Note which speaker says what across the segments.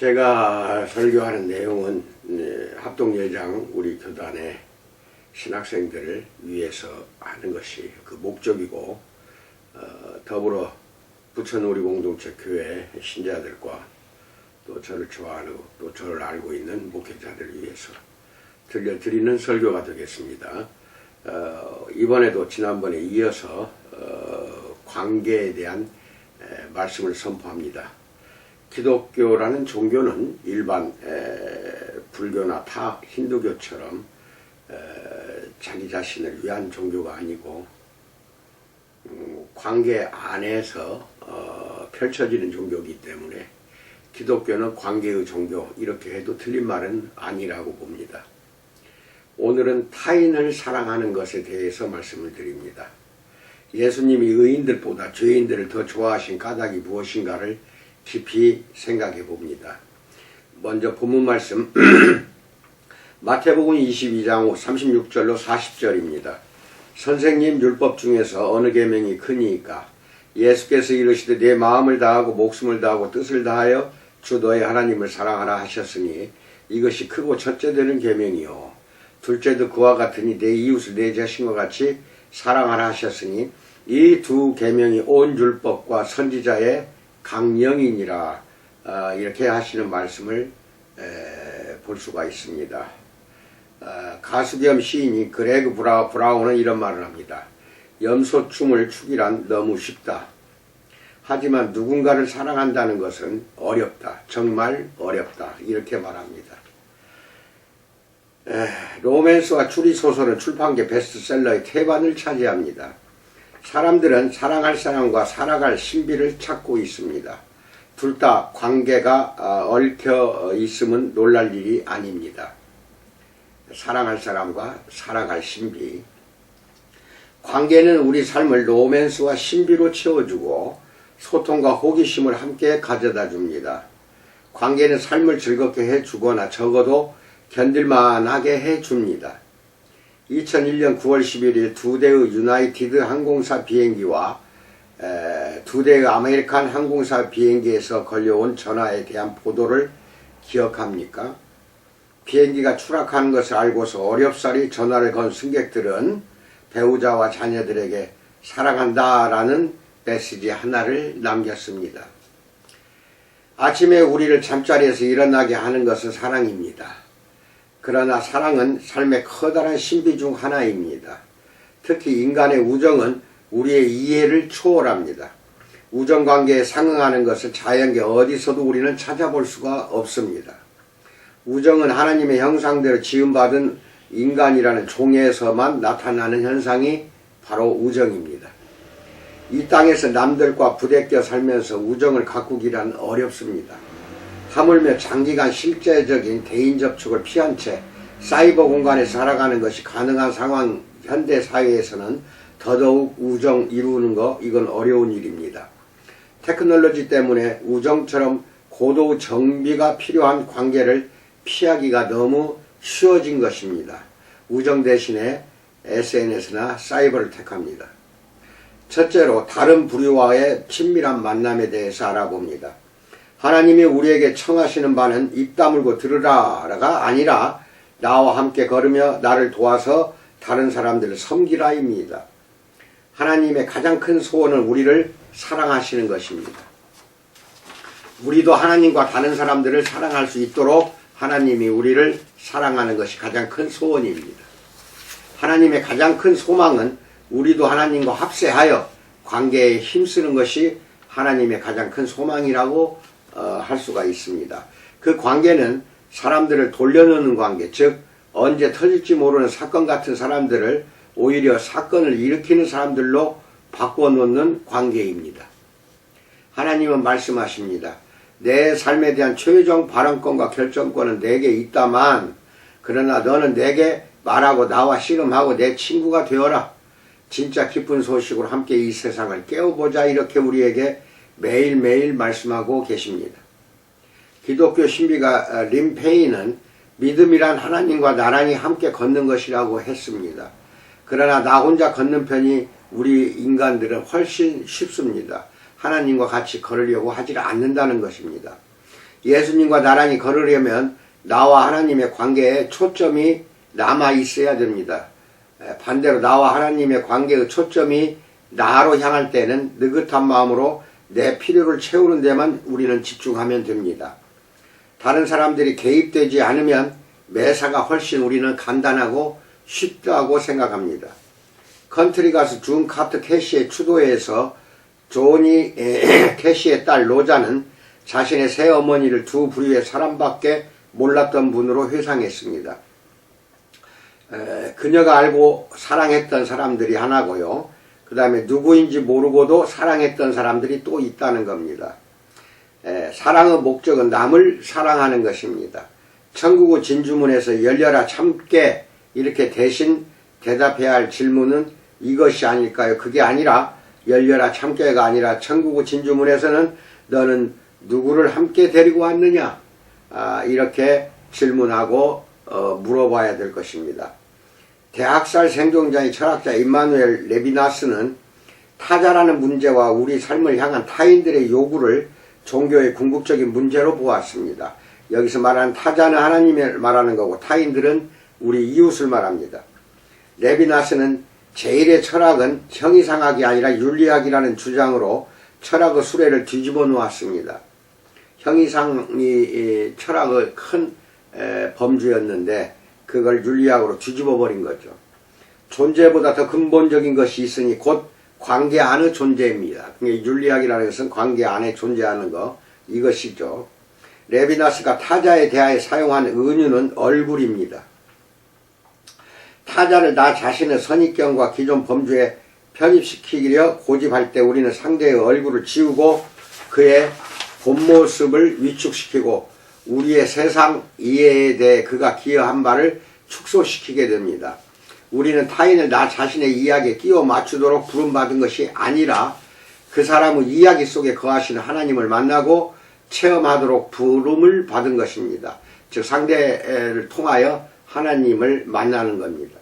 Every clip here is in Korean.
Speaker 1: 제가 설교하는 내용은 합동예장 우리 교단의 신학생들을 위해서 하는 것이 그 목적이고, 더불어 부천우리 공동체 교회 신자들과 또 저를 좋아하고 또 저를 알고 있는 목회자들을 위해서 들려드리는 설교가 되겠습니다. 이번에도 지난번에 이어서 관계에 대한 말씀을 선포합니다. 기독교라는 종교는 일반 불교나 타 힌두교처럼 자기 자신을 위한 종교가 아니고 관계 안에서 펼쳐지는 종교이기 때문에 기독교는 관계의 종교, 이렇게 해도 틀린 말은 아니라고 봅니다. 오늘은 타인을 사랑하는 것에 대해서 말씀을 드립니다. 예수님이 의인들보다 죄인들을 더 좋아하신 까닭이 무엇인가를 깊이 생각해 봅니다. 먼저 본문 말씀 마태복음 22장 36절로 40절입니다. 선생님, 율법 중에서 어느 계명이 크니이까? 예수께서 이르시되 내 마음을 다하고 목숨을 다하고 뜻을 다하여 주 너의 하나님을 사랑하라 하셨으니 이것이 크고 첫째 되는 계명이요 둘째도 그와 같으니 내 이웃을 내 자신과 같이 사랑하라 하셨으니 이 두 계명이 온 율법과 선지자의 강령이니라. 이렇게 하시는 말씀을 볼 수가 있습니다. 가수 겸 시인이 그레그 브라운은 이런 말을 합니다. 염소춤을 추기란 너무 쉽다. 하지만 누군가를 사랑한다는 것은 어렵다. 정말 어렵다. 이렇게 말합니다. 로맨스와 추리소설은 출판계 베스트셀러의 태반을 차지합니다. 사람들은 사랑할 사람과 살아갈 신비를 찾고 있습니다. 둘 다 관계가 얽혀 있음은 놀랄 일이 아닙니다. 사랑할 사람과 살아갈 신비. 관계는 우리 삶을 로맨스와 신비로 채워주고 소통과 호기심을 함께 가져다 줍니다. 관계는 삶을 즐겁게 해주거나 적어도 견딜만하게 해줍니다. 2001년 9월 11일 두 대의 유나이티드 항공사 비행기와 두 대의 아메리칸 항공사 비행기에서 걸려온 전화에 대한 보도를 기억합니까? 비행기가 추락하는 것을 알고서 어렵사리 전화를 건 승객들은 배우자와 자녀들에게 사랑한다 라는 메시지 하나를 남겼습니다. 아침에 우리를 잠자리에서 일어나게 하는 것은 사랑입니다. 그러나 사랑은 삶의 커다란 신비 중 하나입니다. 특히 인간의 우정은 우리의 이해를 초월합니다. 우정관계에 상응하는 것을 자연계 어디서도 우리는 찾아볼 수가 없습니다. 우정은 하나님의 형상대로 지음받은 인간이라는 종에서만 나타나는 현상이 바로 우정입니다. 이 땅에서 남들과 부대껴 살면서 우정을 가꾸기란 어렵습니다. 하물며 장기간 실제적인 대인 접촉을 피한 채 사이버 공간에서 살아가는 것이 가능한 상황 현대사회에서는 더더욱 우정 이루는 거, 이건 어려운 일입니다. 테크놀로지 때문에 우정처럼 고도 정비가 필요한 관계를 피하기가 너무 쉬워진 것입니다. 우정 대신에 SNS나 사이버를 택합니다. 첫째로 다른 부류와의 친밀한 만남에 대해서 알아봅니다. 하나님이 우리에게 청하시는 바는 입 다물고 들으라가 아니라 나와 함께 걸으며 나를 도와서 다른 사람들을 섬기라입니다. 하나님의 가장 큰 소원은 우리를 사랑하시는 것입니다. 우리도 하나님과 다른 사람들을 사랑할 수 있도록 하나님이 우리를 사랑하는 것이 가장 큰 소원입니다. 하나님의 가장 큰 소망은 우리도 하나님과 합세하여 관계에 힘쓰는 것이 하나님의 가장 큰 소망이라고 할 수가 있습니다. 그 관계는 사람들을 돌려놓는 관계, 즉 언제 터질지 모르는 사건 같은 사람들을 오히려 사건을 일으키는 사람들로 바꿔놓는 관계입니다. 하나님은 말씀하십니다. 내 삶에 대한 최종 발언권과 결정권은 내게 있다만 그러나 너는 내게 말하고 나와 씨름하고 내 친구가 되어라. 진짜 기쁜 소식으로 함께 이 세상을 깨워보자. 이렇게 우리에게 매일매일 말씀하고 계십니다. 기독교 신비가 림 페인은 믿음이란 하나님과 나란히 함께 걷는 것이라고 했습니다. 그러나 나 혼자 걷는 편이 우리 인간들은 훨씬 쉽습니다. 하나님과 같이 걸으려고 하지 않는다는 것입니다. 예수님과 나란히 걸으려면 나와 하나님의 관계에 초점이 남아 있어야 됩니다. 반대로 나와 하나님의 관계의 초점이 나로 향할 때는 느긋한 마음으로 내 필요를 채우는 데만 우리는 집중하면 됩니다. 다른 사람들이 개입되지 않으면 매사가 훨씬 우리는 간단하고 쉽다고 생각합니다. 컨트리 가수 준 카터 캐시의 추도회에서 조니 캐시의 딸 로자는 자신의 새어머니를 두 부류의 사람밖에 몰랐던 분으로 회상했습니다. 그녀가 알고 사랑했던 사람들이 하나고요. 그 다음에 누구인지 모르고도 사랑했던 사람들이 또 있다는 겁니다. 사랑의 목적은 남을 사랑하는 것입니다. 천국의 진주문에서 열려라 참깨 이렇게 대신 대답해야 할 질문은 이것이 아닐까요? 그게 아니라 열려라 참깨가 아니라 천국의 진주문에서는 너는 누구를 함께 데리고 왔느냐? 이렇게 질문하고 물어봐야 될 것입니다. 대학살 생존자의 철학자 임마누엘 레비나스는 타자라는 문제와 우리 삶을 향한 타인들의 요구를 종교의 궁극적인 문제로 보았습니다. 여기서 말하는 타자는 하나님을 말하는 거고 타인들은 우리 이웃을 말합니다. 레비나스는 제1의 철학은 형이상학이 아니라 윤리학이라는 주장으로 철학의 수레를 뒤집어 놓았습니다. 형이상이 철학의 큰 범주였는데 그걸 윤리학으로 뒤집어 버린 거죠. 존재보다 더 근본적인 것이 있으니 곧 관계 안의 존재입니다. 윤리학이라는 것은 관계 안에 존재하는 것, 이것이죠. 레비나스가 타자에 대하여 사용한 은유는 얼굴입니다. 타자를 나 자신의 선입견과 기존 범주에 편입시키려 고집할 때 우리는 상대의 얼굴을 지우고 그의 본 모습을 위축시키고 우리의 세상 이해에 대해 그가 기여한 바를 축소시키게 됩니다. 우리는 타인을 나 자신의 이야기에 끼워 맞추도록 부름받은 것이 아니라 그 사람의 이야기 속에 거하시는 하나님을 만나고 체험하도록 부름을 받은 것입니다. 즉 상대를 통하여 하나님을 만나는 겁니다.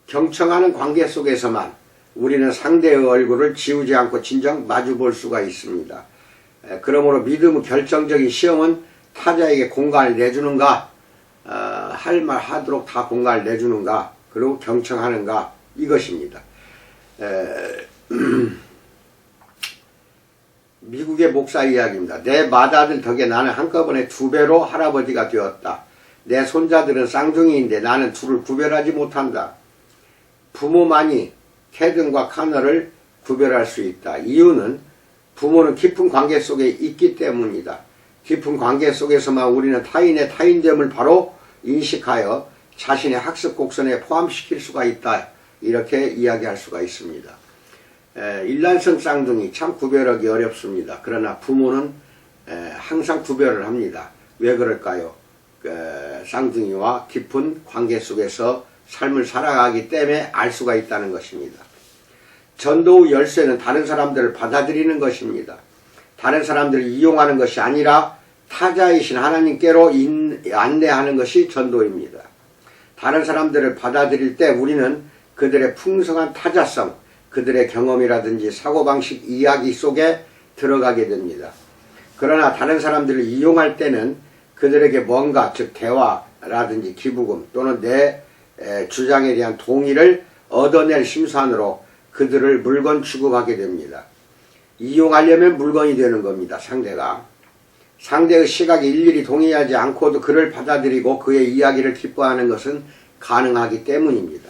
Speaker 1: 경청하는 관계 속에서만 우리는 상대의 얼굴을 지우지 않고 진정 마주볼 수가 있습니다. 그러므로 믿음의 결정적인 시험은 타자에게 공간을 내주는가, 할 말 하도록 다 공간을 내주는가, 그리고 경청하는가, 이것입니다. 미국의 목사 이야기입니다. 내 맏아들 덕에 나는 한꺼번에 2배로 할아버지가 되었다. 내 손자들은 쌍둥이인데 나는 둘을 구별하지 못한다. 부모만이 캐든과 카너를 구별할 수 있다. 이유는 부모는 깊은 관계 속에 있기 때문이다. 깊은 관계 속에서만 우리는 타인의 타인됨을 바로 인식하여 자신의 학습 곡선에 포함시킬 수가 있다. 이렇게 이야기할 수가 있습니다. 일란성 쌍둥이 참 구별하기 어렵습니다. 그러나 부모는 항상 구별을 합니다. 왜 그럴까요? 쌍둥이와 깊은 관계 속에서 삶을 살아가기 때문에 알 수가 있다는 것입니다. 전도의 열쇠는 다른 사람들을 받아들이는 것입니다. 다른 사람들을 이용하는 것이 아니라 타자이신 하나님께로 안내하는 것이 전도입니다. 다른 사람들을 받아들일 때 우리는 그들의 풍성한 타자성, 그들의 경험이라든지 사고방식 이야기 속에 들어가게 됩니다. 그러나 다른 사람들을 이용할 때는 그들에게 뭔가 즉 대화라든지 기부금 또는 내 주장에 대한 동의를 얻어낼 심산으로 그들을 물건 취급하게 됩니다. 이용하려면 물건이 되는 겁니다. 상대의 시각에 일일이 동의하지 않고도 그를 받아들이고 그의 이야기를 기뻐하는 것은 가능하기 때문입니다.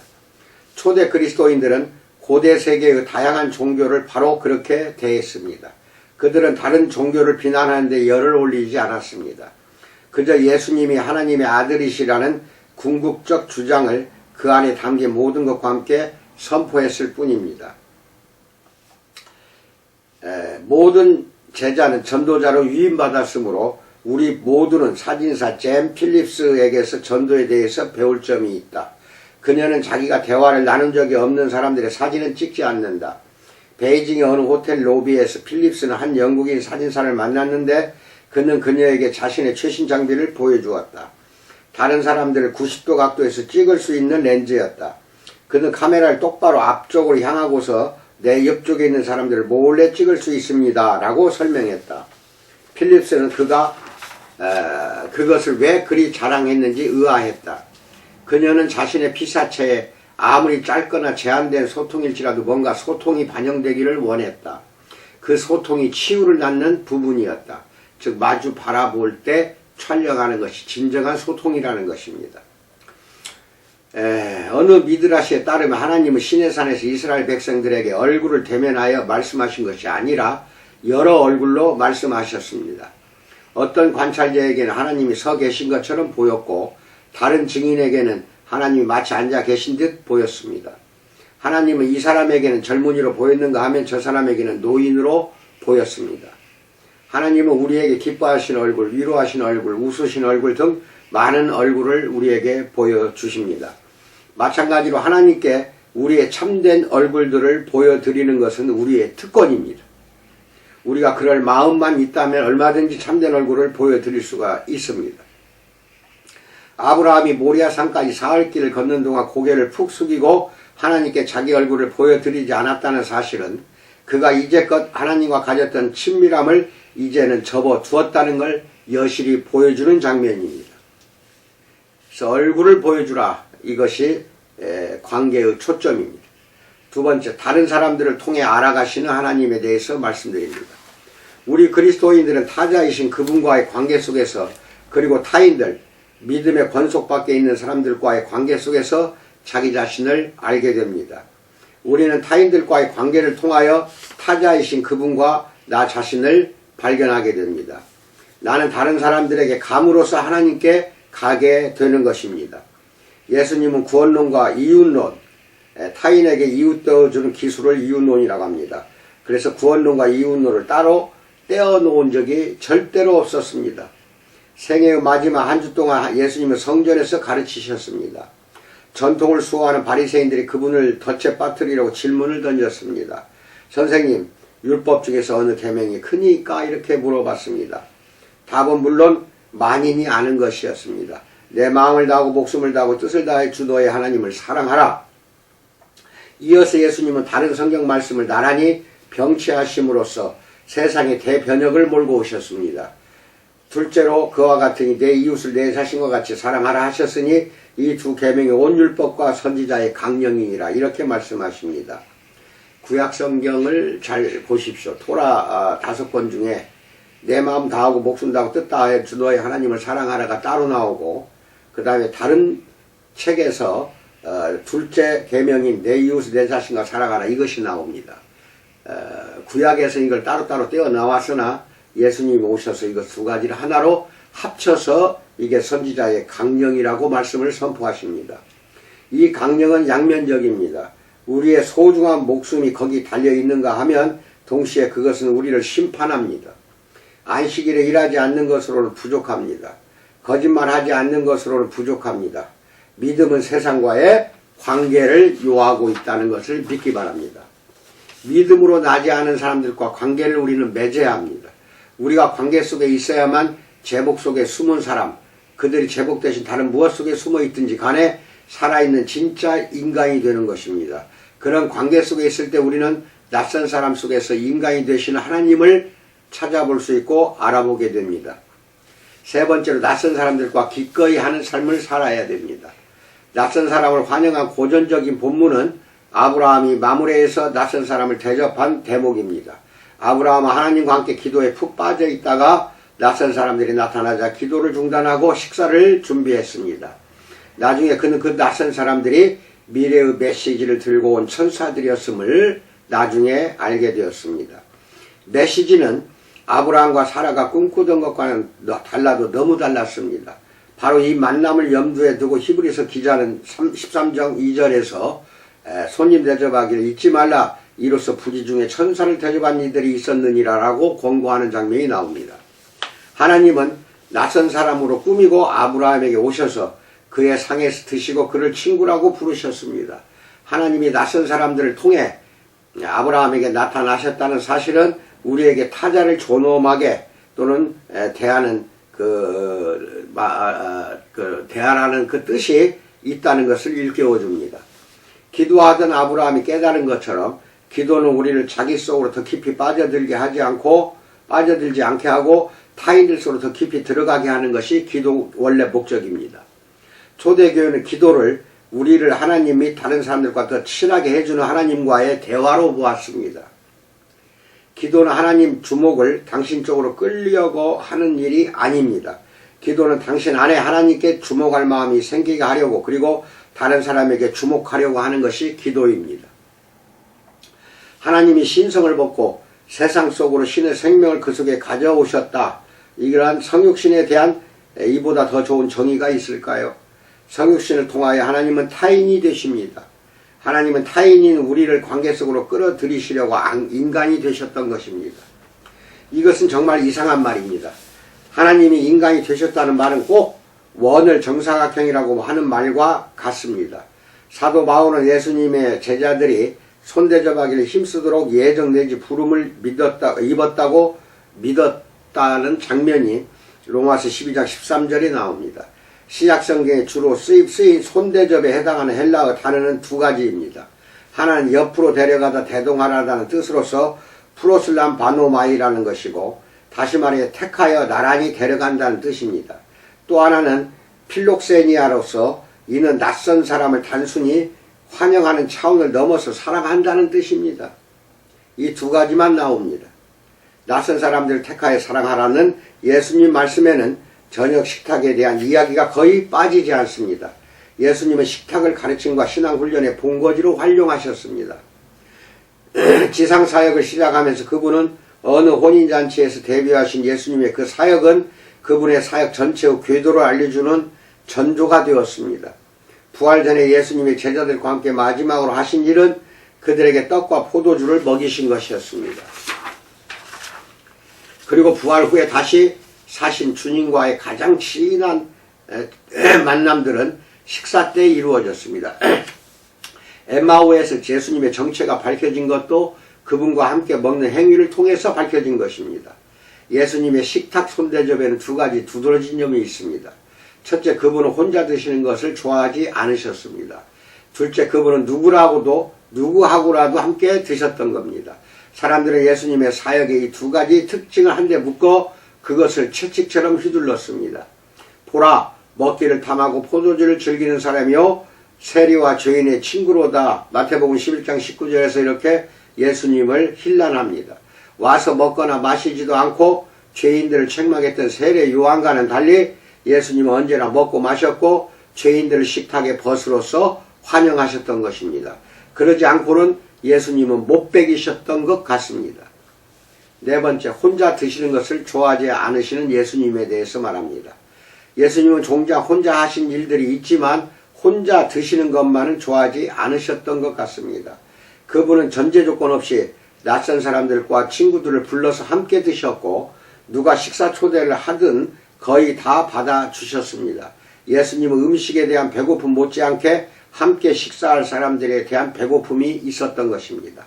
Speaker 1: 초대 그리스도인들은 고대 세계의 다양한 종교를 바로 그렇게 대했습니다. 그들은 다른 종교를 비난하는데 열을 올리지 않았습니다. 그저 예수님이 하나님의 아들이시라는 궁극적 주장을 그 안에 담긴 모든 것과 함께 선포했을 뿐입니다. 모든 제자는 전도자로 위임받았으므로 우리 모두는 사진사 잼 필립스에게서 전도에 대해서 배울 점이 있다. 그녀는 자기가 대화를 나눈 적이 없는 사람들의 사진은 찍지 않는다. 베이징의 어느 호텔 로비에서 필립스는 한 영국인 사진사를 만났는데 그는 그녀에게 자신의 최신 장비를 보여주었다. 다른 사람들을 90도 각도에서 찍을 수 있는 렌즈였다. 그는 카메라를 똑바로 앞쪽으로 향하고서 내 옆쪽에 있는 사람들을 몰래 찍을 수 있습니다 라고 설명했다. 필립스는 그가 그것을 왜 그리 자랑했는지 의아했다. 그녀는 자신의 피사체에 아무리 짧거나 제한된 소통일지라도 뭔가 소통이 반영되기를 원했다. 그 소통이 치유를 낳는 부분이었다. 즉 마주 바라볼 때 촬영하는 것이 진정한 소통이라는 것입니다. 어느 미드라시에 따르면 하나님은 시내산에서 이스라엘 백성들에게 얼굴을 대면하여 말씀하신 것이 아니라 여러 얼굴로 말씀하셨습니다. 어떤 관찰자에게는 하나님이 서 계신 것처럼 보였고 다른 증인에게는 하나님이 마치 앉아 계신 듯 보였습니다. 하나님은 이 사람에게는 젊은이로 보였는가 하면 저 사람에게는 노인으로 보였습니다. 하나님은 우리에게 기뻐하시는 얼굴, 위로하시는 얼굴, 웃으시는 얼굴 등 많은 얼굴을 우리에게 보여주십니다. 마찬가지로 하나님께 우리의 참된 얼굴들을 보여드리는 것은 우리의 특권입니다. 우리가 그럴 마음만 있다면 얼마든지 참된 얼굴을 보여드릴 수가 있습니다. 아브라함이 모리아 산까지 사흘 길을 걷는 동안 고개를 푹 숙이고 하나님께 자기 얼굴을 보여드리지 않았다는 사실은 그가 이제껏 하나님과 가졌던 친밀함을 이제는 접어두었다는 걸 여실히 보여주는 장면입니다. 그래서 얼굴을 보여주라, 이것이 관계의 초점입니다. 두 번째, 다른 사람들을 통해 알아가시는 하나님에 대해서 말씀드립니다. 우리 그리스도인들은 타자이신 그분과의 관계 속에서, 그리고 타인들, 믿음의 권속 밖에 있는 사람들과의 관계 속에서 자기 자신을 알게 됩니다. 우리는 타인들과의 관계를 통하여 타자이신 그분과 나 자신을 발견하게 됩니다. 나는 다른 사람들에게 감으로써 하나님께 가게 되는 것입니다. 예수님은 구원론과 이웃론, 타인에게 이웃되어주는 기술을 이웃론이라고 합니다. 그래서 구원론과 이웃론을 따로 떼어놓은 적이 절대로 없었습니다. 생애의 마지막 한 주 동안 예수님은 성전에서 가르치셨습니다. 전통을 수호하는 바리새인들이 그분을 덫에 빠뜨리려고 질문을 던졌습니다. 선생님, 율법 중에서 어느 계명이 크니까? 이렇게 물어봤습니다. 답은 물론 만인이 아는 것이었습니다. 내 마음을 다하고 목숨을 다하고 뜻을 다해 주 너의 하나님을 사랑하라. 이어서 예수님은 다른 성경 말씀을 나란히 병치하심으로써 세상의 대변혁을 몰고 오셨습니다. 둘째로 그와 같으니 내 이웃을 내 자신과 같이 사랑하라 하셨으니 이 두 계명이 온 율법과 선지자의 강령이니라, 이렇게 말씀하십니다. 구약 성경을 잘 보십시오. 토라 5권 중에 내 마음 다하고 목숨 다하고 뜻 다해 주 너의 하나님을 사랑하라가 따로 나오고, 그 다음에 다른 책에서 둘째 계명인 내 이웃을 내 자신과 사랑하라, 이것이 나옵니다. 구약에서 이걸 따로따로 떼어 나왔으나 예수님이 오셔서 이것 두 가지를 하나로 합쳐서 이게 선지자의 강령이라고 말씀을 선포하십니다. 이 강령은 양면적입니다. 우리의 소중한 목숨이 거기 달려있는가 하면 동시에 그것은 우리를 심판합니다. 안식일에 일하지 않는 것으로는 부족합니다. 거짓말하지 않는 것으로는 부족합니다. 믿음은 세상과의 관계를 요하고 있다는 것을 믿기 바랍니다. 믿음으로 나지 않은 사람들과 관계를 우리는 맺어야 합니다. 우리가 관계 속에 있어야만 제복 속에 숨은 사람, 그들이 제복 대신 다른 무엇 속에 숨어 있든지 간에 살아있는 진짜 인간이 되는 것입니다. 그런 관계 속에 있을 때 우리는 낯선 사람 속에서 인간이 되시는 하나님을 찾아볼 수 있고 알아보게 됩니다. 세 번째로 낯선 사람들과 기꺼이 하는 삶을 살아야 됩니다. 낯선 사람을 환영한 고전적인 본문은 아브라함이 마므레에서 낯선 사람을 대접한 대목입니다. 아브라함은 하나님과 함께 기도에 푹 빠져 있다가 낯선 사람들이 나타나자 기도를 중단하고 식사를 준비했습니다. 나중에 그는 그 낯선 사람들이 미래의 메시지를 들고 온 천사들이었음을 나중에 알게 되었습니다. 메시지는 아브라함과 사라가 꿈꾸던 것과는 달라도 너무 달랐습니다. 바로 이 만남을 염두에 두고 히브리서 기자는 13장 2절에서 손님 대접하기를 잊지 말라, 이로써 부지 중에 천사를 대접한 이들이 있었느니라 라고 권고하는 장면이 나옵니다. 하나님은 낯선 사람으로 꾸미고 아브라함에게 오셔서 그의 상에서 드시고 그를 친구라고 부르셨습니다. 하나님이 낯선 사람들을 통해 아브라함에게 나타나셨다는 사실은 우리에게 타자를 존엄하게 또는 대하는 대하라는 그 뜻이 있다는 것을 일깨워 줍니다. 기도하던 아브라함이 깨달은 것처럼 기도는 우리를 자기 속으로 더 깊이 빠져들지 않게 하고 타인들 속으로 더 깊이 들어가게 하는 것이 기도 원래 목적입니다. 초대교회는 기도를 우리를 하나님 및 다른 사람들과 더 친하게 해주는 하나님과의 대화로 보았습니다. 기도는 하나님 주목을 당신 쪽으로 끌려고 하는 일이 아닙니다. 기도는 당신 안에 하나님께 주목할 마음이 생기게 하려고, 그리고 다른 사람에게 주목하려고 하는 것이 기도입니다. 하나님이 신성을 벗고 세상 속으로 신의 생명을 그 속에 가져오셨다. 이러한 성육신에 대한 이보다 더 좋은 정의가 있을까요? 성육신을 통하여 하나님은 타인이 되십니다. 하나님은 타인인 우리를 관계 속으로 끌어들이시려고 인간이 되셨던 것입니다. 이것은 정말 이상한 말입니다. 하나님이 인간이 되셨다는 말은 꼭 원을 정사각형이라고 하는 말과 같습니다. 사도 바울은 예수님의 제자들이 손대접하기를 힘쓰도록 예정 내지 부름을 입었다고 믿었다는 장면이 로마서 12장 13절에 나옵니다. 신약성경에 주로 쓰인 손대접에 해당하는 헬라어 단어는 두 가지입니다. 하나는 옆으로 데려가다 대동하라는 뜻으로서 프로슬람 바노마이라는 것이고, 다시 말해 택하여 나란히 데려간다는 뜻입니다. 또 하나는 필록세니아로서 이는 낯선 사람을 단순히 환영하는 차원을 넘어서 사랑한다는 뜻입니다. 이 두 가지만 나옵니다. 낯선 사람들을 택하여 사랑하라는 예수님 말씀에는 저녁 식탁에 대한 이야기가 거의 빠지지 않습니다. 예수님은 식탁을 가르침과 신앙훈련의 본거지로 활용하셨습니다. 지상사역을 시작하면서 그분은 어느 혼인잔치에서 데뷔하신 예수님의 그 사역은 그분의 사역 전체의 궤도를 알려주는 전조가 되었습니다. 부활 전에 예수님의 제자들과 함께 마지막으로 하신 일은 그들에게 떡과 포도주를 먹이신 것이었습니다. 그리고 부활 후에 다시 사신 주님과의 가장 친한 만남들은 식사 때 이루어졌습니다. 엠마오에서 예수님의 정체가 밝혀진 것도 그분과 함께 먹는 행위를 통해서 밝혀진 것입니다. 예수님의 식탁 손대접에는 두 가지 두드러진 점이 있습니다. 첫째, 그분은 혼자 드시는 것을 좋아하지 않으셨습니다. 둘째, 그분은 누구하고라도 함께 드셨던 겁니다. 사람들은 예수님의 사역의 이 두 가지 특징을 한데 묶어 그것을 채찍처럼 휘둘렀습니다. 보라, 먹기를 탐하고 포도주를 즐기는 사람이요 세리와 죄인의 친구로다. 마태복음 11장 19절에서 이렇게 예수님을 힐난합니다. 와서 먹거나 마시지도 않고 죄인들을 책망했던 세례 요한과는 달리 예수님은 언제나 먹고 마셨고 죄인들을 식탁의 벗으로서 환영하셨던 것입니다. 그러지 않고는 예수님은 못 먹이셨던 것 같습니다. 네 번째, 혼자 드시는 것을 좋아하지 않으시는 예수님에 대해서 말합니다. 예수님은 종자 혼자 하신 일들이 있지만 혼자 드시는 것만은 좋아하지 않으셨던 것 같습니다. 그분은 전제 조건 없이 낯선 사람들과 친구들을 불러서 함께 드셨고 누가 식사 초대를 하든 거의 다 받아주셨습니다. 예수님은 음식에 대한 배고픔 못지않게 함께 식사할 사람들에 대한 배고픔이 있었던 것입니다.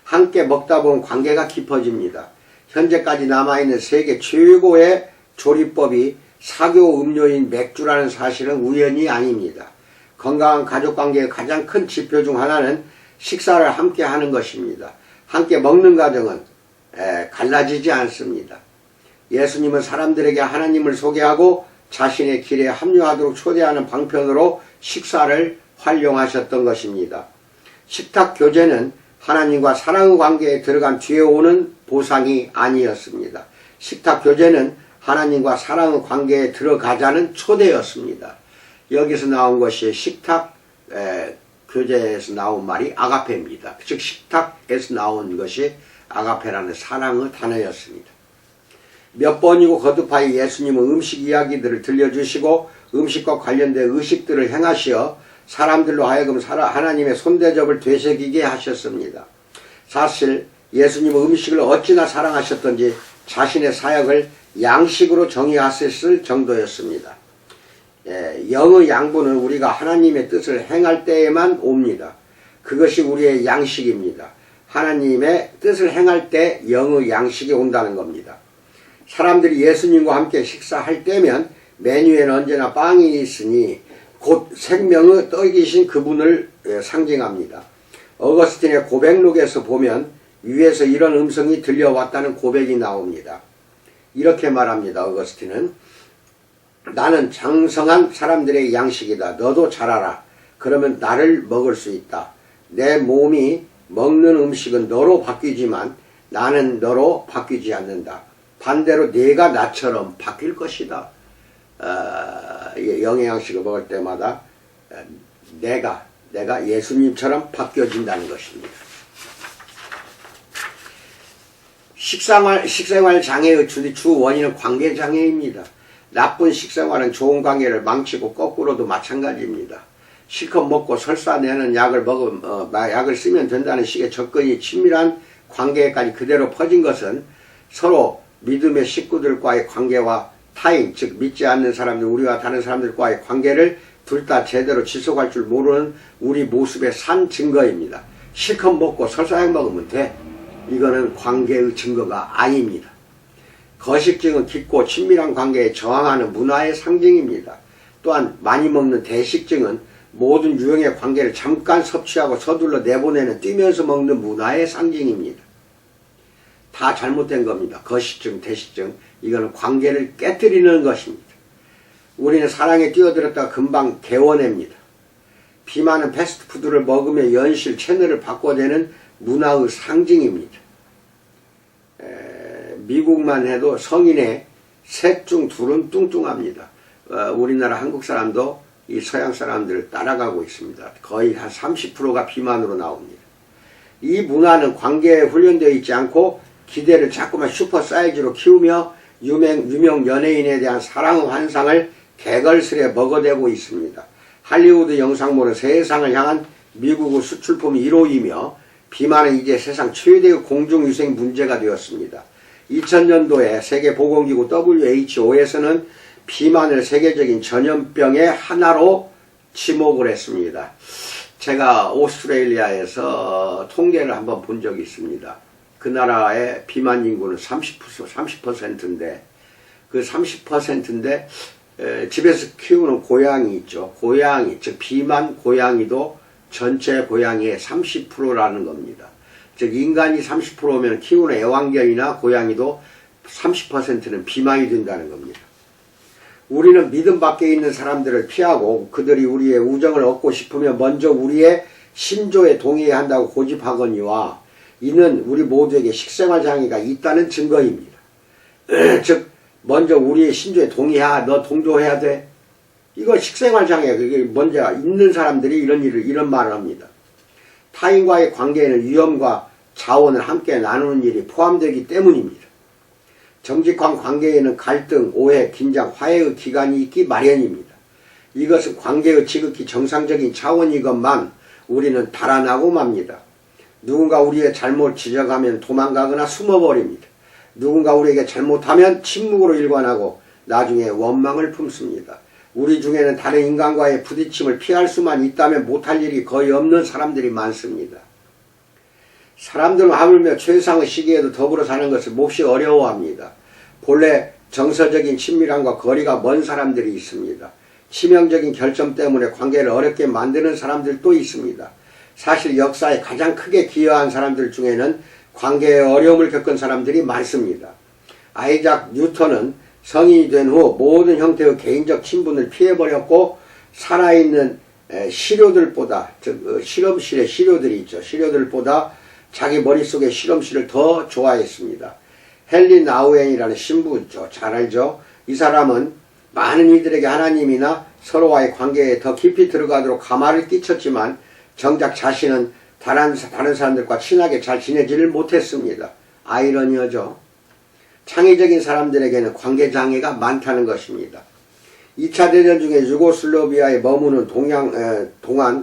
Speaker 1: 함께 먹다 보면 관계가 깊어집니다. 현재까지 남아있는 세계 최고의 조리법이 사교 음료인 맥주라는 사실은 우연이 아닙니다. 건강한 가족관계의 가장 큰 지표 중 하나는 식사를 함께 하는 것입니다. 함께 먹는 과정은 갈라지지 않습니다. 예수님은 사람들에게 하나님을 소개하고 자신의 길에 합류하도록 초대하는 방편으로 식사를 활용하셨던 것입니다. 식탁 교제는 하나님과 사랑의 관계에 들어간 뒤에 오는 보상이 아니었습니다. 식탁 교제는 하나님과 사랑의 관계에 들어가자는 초대였습니다. 여기서 나온 것이 식탁 교제에서 나온 말이 아가페입니다. 즉 식탁에서 나온 것이 아가페라는 사랑의 단어였습니다. 몇 번이고 거듭하여 예수님은 음식 이야기들을 들려주시고 음식과 관련된 의식들을 행하시어 사람들로 하여금 하나님의 손대접을 되새기게 하셨습니다. 사실 예수님은 음식을 어찌나 사랑하셨던지 자신의 사역을 양식으로 정의하셨을 정도였습니다. 영의 양분은 우리가 하나님의 뜻을 행할 때에만 옵니다. 그것이 우리의 양식입니다. 하나님의 뜻을 행할 때 영의 양식이 온다는 겁니다. 사람들이 예수님과 함께 식사할 때면 메뉴에는 언제나 빵이 있으니 곧 생명의 떡이신 그분을 상징합니다. 어거스틴의 고백록에서 보면 위에서 이런 음성이 들려왔다는 고백이 나옵니다. 이렇게 말합니다. 어거스틴은 나는 장성한 사람들의 양식이다. 너도 잘 알아. 그러면 나를 먹을 수 있다. 내 몸이 먹는 음식은 너로 바뀌지만 나는 너로 바뀌지 않는다. 반대로 네가 나처럼 바뀔 것이다. 영양식을 먹을 때마다 내가 예수님처럼 바뀌어진다는 것입니다. 식생활 장애의 주 원인은 관계 장애입니다. 나쁜 식생활은 좋은 관계를 망치고 거꾸로도 마찬가지입니다. 실컷 먹고 설사내는 약을 쓰면 된다는 식의 접근이 친밀한 관계까지 그대로 퍼진 것은 서로 믿음의 식구들과의 관계와 타인, 즉 믿지 않는 사람들, 우리와 다른 사람들과의 관계를 둘 다 제대로 지속할 줄 모르는 우리 모습의 산 증거입니다. 실컷 먹고 설사약 먹으면 돼. 이거는 관계의 증거가 아닙니다. 거식증은 깊고 친밀한 관계에 저항하는 문화의 상징입니다. 또한 많이 먹는 대식증은 모든 유형의 관계를 잠깐 섭취하고 서둘러 내보내는 뛰면서 먹는 문화의 상징입니다. 다 잘못된 겁니다. 거식증, 대식증, 이거는 관계를 깨뜨리는 것입니다. 우리는 사랑에 뛰어들었다가 금방 개워냅니다. 비만은 패스트푸드를 먹으며 연실, 채널을 바꿔대는 문화의 상징입니다. 미국만 해도 성인의 셋 중 둘은 뚱뚱합니다. 우리나라 한국 사람도 이 서양 사람들을 따라가고 있습니다. 거의 한 30%가 비만으로 나옵니다. 이 문화는 관계에 훈련되어 있지 않고 기대를 자꾸만 슈퍼 사이즈로 키우며 유명 연예인에 대한 사랑 환상을 개걸스레 먹어대고 있습니다. 할리우드 영상모는 세상을 향한 미국의 수출품 1호이며 비만은 이제 세상 최대의 공중위생 문제가 되었습니다. 2000년도에 세계보건기구 WHO에서는 비만을 세계적인 전염병의 하나로 지목을 했습니다. 제가 오스트레일리아에서 통계를 한번 본 적이 있습니다. 그 나라의 비만 인구는 30%인데 그 30%인데 집에서 키우는 고양이 있죠. 고양이, 즉 비만 고양이도 전체 고양이의 30%라는 겁니다. 즉 인간이 30%면 키우는 애완견이나 고양이도 30%는 비만이 된다는 겁니다. 우리는 믿음 밖에 있는 사람들을 피하고 그들이 우리의 우정을 얻고 싶으면 먼저 우리의 신조에 동의해야 한다고 고집하거니와 이는 우리 모두에게 식생활 장애가 있다는 증거입니다. 즉 먼저 우리의 신조에 동의해야, 너 동조해야 돼. 이거 식생활 장애, 그게 먼저 있는 사람들이 이런 말을 합니다. 타인과의 관계에는 위험과 자원을 함께 나누는 일이 포함되기 때문입니다. 정직한 관계에는 갈등, 오해, 긴장, 화해의 기간이 있기 마련입니다. 이것은 관계의 지극히 정상적인 차원이건만 우리는 달아나고 맙니다. 누군가 우리의 잘못 지적하면 도망가거나 숨어버립니다. 누군가 우리에게 잘못하면 침묵으로 일관하고 나중에 원망을 품습니다. 우리 중에는 다른 인간과의 부딪힘을 피할 수만 있다면 못할 일이 거의 없는 사람들이 많습니다. 사람들은 하물며 최상의 시기에도 더불어 사는 것을 몹시 어려워합니다. 본래 정서적인 친밀함과 거리가 먼 사람들이 있습니다. 치명적인 결점 때문에 관계를 어렵게 만드는 사람들도 있습니다. 사실 역사에 가장 크게 기여한 사람들 중에는 관계에 어려움을 겪은 사람들이 많습니다. 아이작 뉴턴은 성인이 된 후 모든 형태의 개인적 친분을 피해버렸고 살아있는 시료들보다, 즉 실험실의 시료들이 있죠. 시료들보다 자기 머릿속의 실험실을 더 좋아했습니다. 헨리 나우엔이라는 신부 있죠. 잘 알죠. 이 사람은 많은 이들에게 하나님이나 서로와의 관계에 더 깊이 들어가도록 가마를 끼쳤지만 정작 자신은 다른 사람들과 친하게 잘 지내지를 못했습니다. 아이러니어죠. 창의적인 사람들에게는 관계장애가 많다는 것입니다. 2차 대전 중에 유고슬라비아에 머무는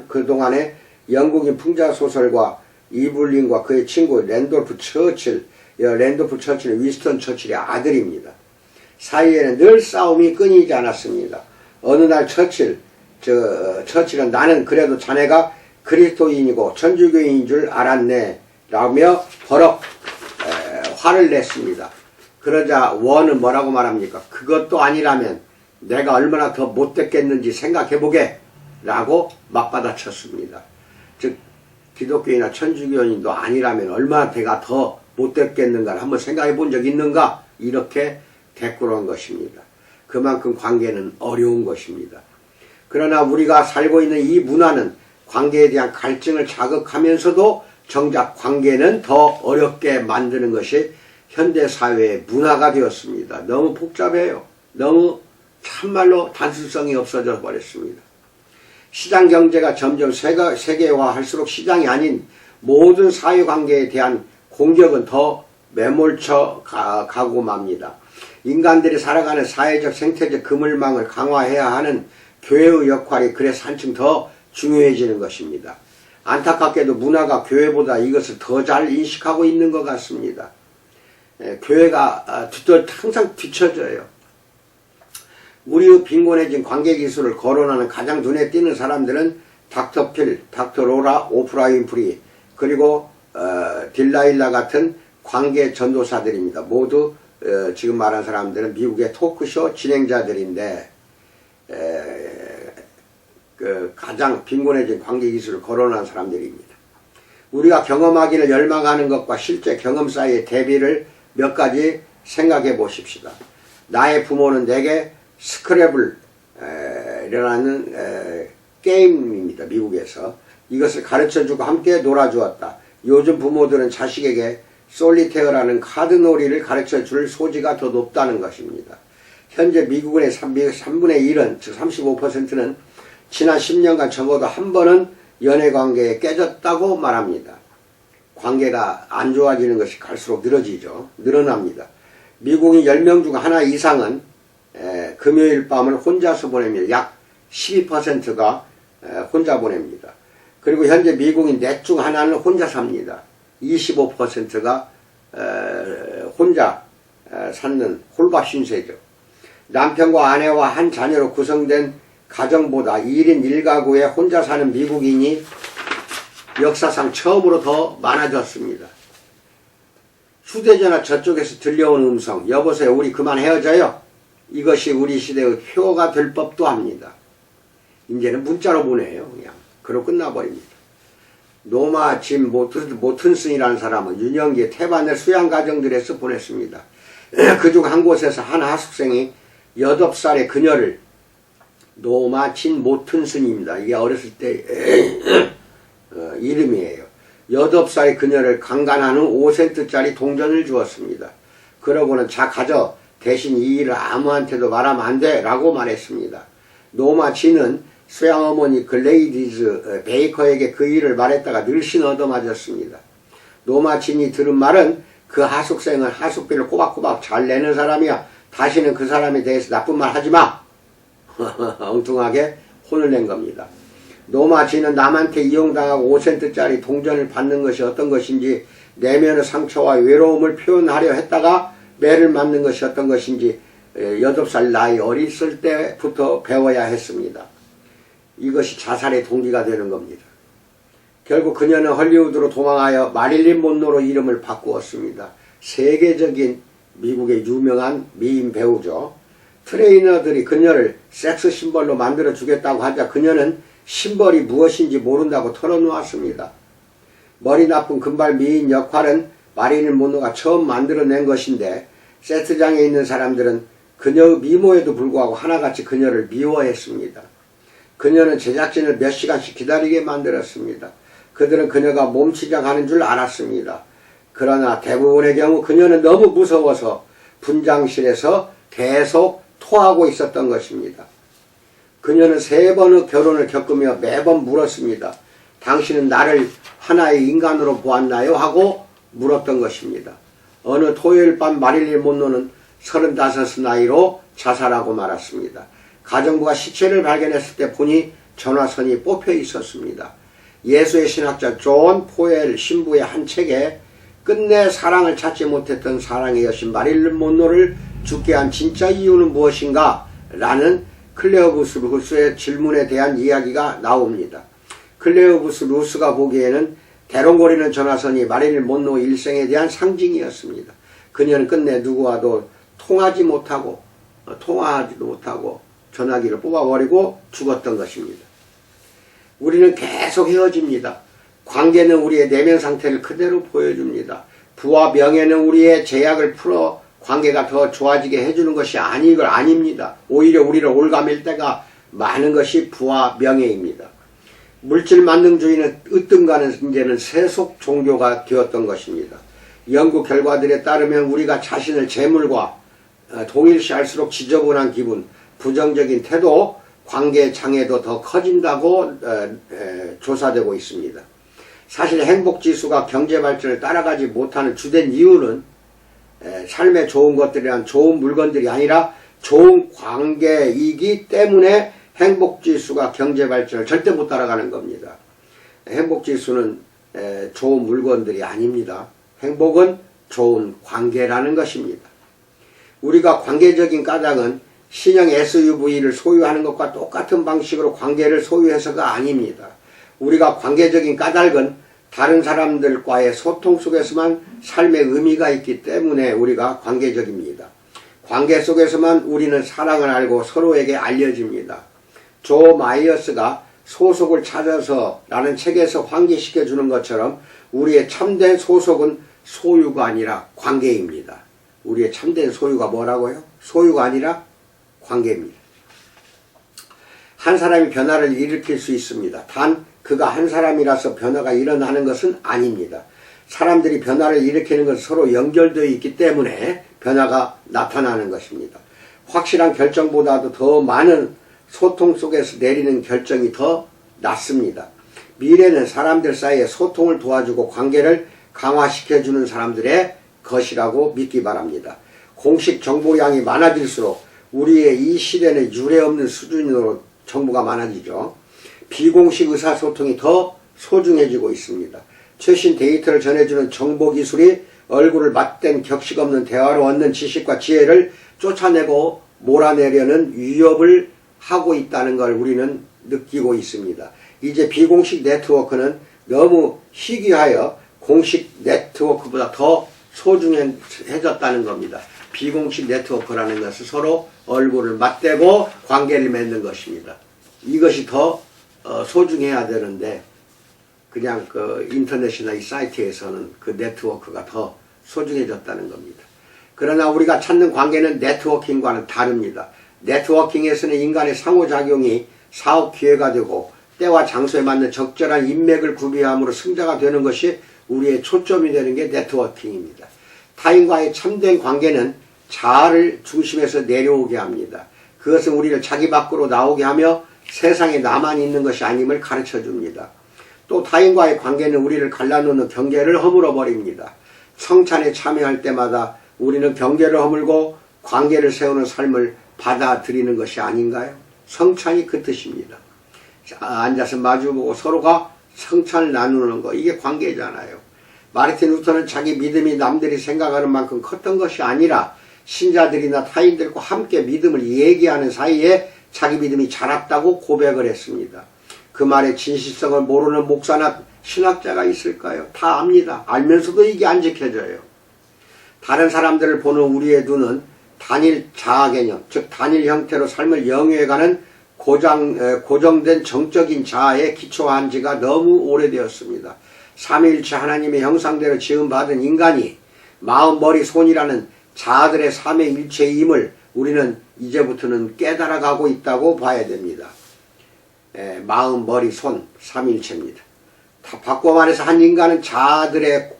Speaker 1: 그동안에 영국인 풍자소설가 이블린과 그의 친구 랜돌프 처칠은 위스턴 처칠의 아들입니다. 사이에는 늘 싸움이 끊이지 않았습니다. 어느 날 처칠은 나는 그래도 자네가 그리스도인이고 천주교인인 줄 알았네 라며 버럭 화를 냈습니다. 그러자 원은 뭐라고 말합니까? 그것도 아니라면 내가 얼마나 더 못됐겠는지 생각해보게 라고 맞받아쳤습니다. 즉 기독교인이나 천주교인도 아니라면 얼마나 내가 더 못됐겠는가를 한번 생각해 본 적 있는가? 이렇게 대꾸한 것입니다. 그만큼 관계는 어려운 것입니다. 그러나 우리가 살고 있는 이 문화는 관계에 대한 갈증을 자극하면서도 정작 관계는 더 어렵게 만드는 것이 현대사회의 문화가 되었습니다. 너무 복잡해요. 너무 참말로 단순성이 없어져 버렸습니다. 시장경제가 점점 세계화할수록 시장이 아닌 모든 사회관계에 대한 공격은 더 매몰쳐 가고 맙니다. 인간들이 살아가는 사회적 생태적 그물망을 강화해야 하는 교회의 역할이 그래서 한층 더 중요해지는 것입니다. 안타깝게도 문화가 교회보다 이것을 더 잘 인식하고 있는 것 같습니다. 교회가 항상 뒤처져요. 우리의 빈곤해진 관계기술을 거론하는 가장 눈에 띄는 사람들은 닥터 필, 닥터 로라, 오프라 윈프리, 그리고 딜라일라 같은 관계 전도사들입니다. 모두 지금 말한 사람들은 미국의 토크쇼 진행자들인데 가장 빈곤해진 관계기술을 거론한 사람들입니다. 우리가 경험하기를 열망하는 것과 실제 경험 사이의 대비를 몇 가지 생각해 보십시다. 나의 부모는 내게 스크래블이라는 게임입니다. 미국에서. 이것을 가르쳐주고 함께 놀아주었다. 요즘 부모들은 자식에게 솔리테어라는 카드놀이를 가르쳐줄 소지가 더 높다는 것입니다. 현재 미국의 3분의 1은, 즉 35%는 지난 10년간 적어도 한 번은 연애관계에 깨졌다고 말합니다. 관계가 안 좋아지는 것이 갈수록 늘어납니다. 미국인 10명 중 하나 이상은 금요일 밤을 혼자서 보냅니다. 약 12%가 혼자 보냅니다. 그리고 현재 미국인 넷 중 하나는 혼자 삽니다. 25%가 혼자 사는 홀밥 신세죠. 남편과 아내와 한 자녀로 구성된 가정보다 1인 1가구에 혼자 사는 미국인이 역사상 처음으로 더 많아졌습니다. 휴대전화 저쪽에서 들려온 음성, 여보세요, 우리 그만 헤어져요. 이것이 우리 시대의 표가 될 법도 합니다. 이제는 문자로 보내요. 그냥 그러고 끝나버립니다. 노마 짐 모튼슨이라는 사람은 유년기에 태반을 수양가정들에서 보냈습니다. 그중 한 곳에서 한 하숙생이 8살의 그녀를, 노마 진 모튼슨입니다. 이게 어렸을 때 이름이에요. 8살의 그녀를 강간한 후 5센트짜리 동전을 주었습니다. 그러고는 자 가져, 대신 이 일을 아무한테도 말하면 안 돼 라고 말했습니다. 노마 진은 수양어머니 글레이디즈 베이커에게 그 일을 말했다가 늘씬 얻어맞았습니다. 노마 진이 들은 말은 그 하숙생은 하숙비를 꼬박꼬박 잘 내는 사람이야. 다시는 그 사람에 대해서 나쁜 말 하지마. 엉뚱하게 혼을 낸 겁니다. 노마 진은 남한테 이용당하고 5센트짜리 동전을 받는 것이 어떤 것인지, 내면의 상처와 외로움을 표현하려 했다가 매를 맞는 것이 어떤 것인지 8살 나이 어렸을 때부터 배워야 했습니다. 이것이 자살의 동기가 되는 겁니다. 결국 그녀는 헐리우드로 도망하여 마릴린 monroe로 이름을 바꾸었습니다. 세계적인 미국의 유명한 미인 배우죠. 트레이너들이 그녀를 섹스 심벌로 만들어 주겠다고 하자 그녀는 심벌이 무엇인지 모른다고 털어놓았습니다. 머리 나쁜 금발 미인 역할은 마릴린 monroe가 처음 만들어낸 것인데, 세트장에 있는 사람들은 그녀의 미모에도 불구하고 하나같이 그녀를 미워했습니다. 그녀는 제작진을 몇 시간씩 기다리게 만들었습니다. 그들은 그녀가 몸치장하는 줄 알았습니다. 그러나 대부분의 경우 그녀는 너무 무서워서 분장실에서 계속 토하고 있었던 것입니다. 그녀는 3번의 결혼을 겪으며 매번 물었습니다. 당신은 나를 하나의 인간으로 보았나요? 하고 물었던 것입니다. 어느 토요일 밤 마릴린 monroe는 35 나이로 자살하고 말았습니다. 가정부가 시체를 발견했을 때 보니 전화선이 뽑혀 있었습니다. 예수의 신학자 존 포엘 신부의 한 책에 끝내 사랑을 찾지 못했던 사랑의 여신 마릴린 monroe를 죽게 한 진짜 이유는 무엇인가? 라는 클레어부스 루스의 질문에 대한 이야기가 나옵니다. 클레어부스 루스가 보기에는 대롱거리는 전화선이 마릴린 monroe 일생에 대한 상징이었습니다. 그녀는 끝내 누구와도 통화하지도 못하고 전화기를 뽑아버리고 죽었던 것입니다. 우리는 계속 헤어집니다. 관계는 우리의 내면 상태를 그대로 보여줍니다. 부와 명예는 우리의 제약을 풀어 관계가 더 좋아지게 해주는 것이 아닙니다. 오히려 우리를 올가맬 때가 많은 것이 부와 명예입니다. 물질 만능주의는 으뜸가는 이제는 세속 종교가 되었던 것입니다. 연구 결과들에 따르면 우리가 자신을 재물과 동일시할수록 지저분한 기분, 부정적인 태도, 관계 장애도 더 커진다고 조사되고 있습니다. 사실 행복지수가 경제발전을 따라가지 못하는 주된 이유는 삶에 좋은 것들이란 좋은 물건들이 아니라 좋은 관계이기 때문에 행복지수가 경제발전을 절대 못 따라가는 겁니다. 행복지수는 좋은 물건들이 아닙니다. 행복은 좋은 관계라는 것입니다. 우리가 관계적인 까닭은 신형 SUV를 소유하는 것과 똑같은 방식으로 관계를 소유해서가 아닙니다. 우리가 관계적인 까닭은 다른 사람들과의 소통 속에서만 삶의 의미가 있기 때문에 우리가 관계적입니다. 관계 속에서만 우리는 사랑을 알고 서로에게 알려집니다. 조 마이어스가 소속을 찾아서 라는 책에서 환기시켜 주는 것처럼 우리의 참된 소속은 소유가 아니라 관계입니다. 우리의 참된 소유가 뭐라고요? 소유가 아니라 관계입니다. 한 사람이 변화를 일으킬 수 있습니다. 단 그가 한 사람이라서 변화가 일어나는 것은 아닙니다. 사람들이 변화를 일으키는 것은 서로 연결되어 있기 때문에 변화가 나타나는 것입니다. 확실한 결정보다도 더 많은 소통 속에서 내리는 결정이 더 낫습니다. 미래는 사람들 사이에 소통을 도와주고 관계를 강화시켜주는 사람들의 것이라고 믿기 바랍니다. 공식 정보량이 많아질수록 우리의 이 시대는 유례없는 수준으로 정보가 많아지죠. 비공식 의사소통이 더 소중해지고 있습니다. 최신 데이터를 전해주는 정보기술이 얼굴을 맞댄 격식 없는 대화로 얻는 지식과 지혜를 쫓아내고 몰아내려는 위협을 하고 있다는 걸 우리는 느끼고 있습니다. 이제 비공식 네트워크는 너무 희귀하여 공식 네트워크보다 더 소중해졌다는 겁니다. 비공식 네트워크라는 것은 서로 얼굴을 맞대고 관계를 맺는 것입니다. 이것이 더 소중해야 되는데 그냥 그 인터넷이나 이 사이트에서는 그 네트워크가 더 소중해졌다는 겁니다. 그러나 우리가 찾는 관계는 네트워킹과는 다릅니다. 네트워킹에서는 인간의 상호작용이 사업 기회가 되고 때와 장소에 맞는 적절한 인맥을 구비함으로 승자가 되는 것이 우리의 초점이 되는 게 네트워킹입니다. 타인과의 참된 관계는 자아를 중심에서 내려오게 합니다. 그것은 우리를 자기 밖으로 나오게 하며 세상에 나만 있는 것이 아님을 가르쳐 줍니다. 또 타인과의 관계는 우리를 갈라놓는 경계를 허물어 버립니다. 성찬에 참여할 때마다 우리는 경계를 허물고 관계를 세우는 삶을 받아들이는 것이 아닌가요? 성찬이 그 뜻입니다. 앉아서 마주보고 서로가 성찬을 나누는 거, 이게 관계잖아요. 마르틴 루터는 자기 믿음이 남들이 생각하는 만큼 컸던 것이 아니라 신자들이나 타인들과 함께 믿음을 얘기하는 사이에 자기 믿음이 자랐다고 고백을 했습니다. 그 말의 진실성을 모르는 목사나 신학자가 있을까요? 다 압니다. 알면서도 이게 안 지켜져요. 다른 사람들을 보는 우리의 눈은 단일 자아 개념, 즉 단일 형태로 삶을 영위해가는 고정된 정적인 자아에 기초한 지가 너무 오래되었습니다. 삼위일체 하나님의 형상대로 지음받은 인간이 마음, 머리, 손이라는 자아들의 삼위일체임을 우리는 이제부터는 깨달아가고 있다고 봐야 됩니다. 마음, 머리, 손, 삼위일체입니다. 바꿔 말해서 한 인간은 자아들의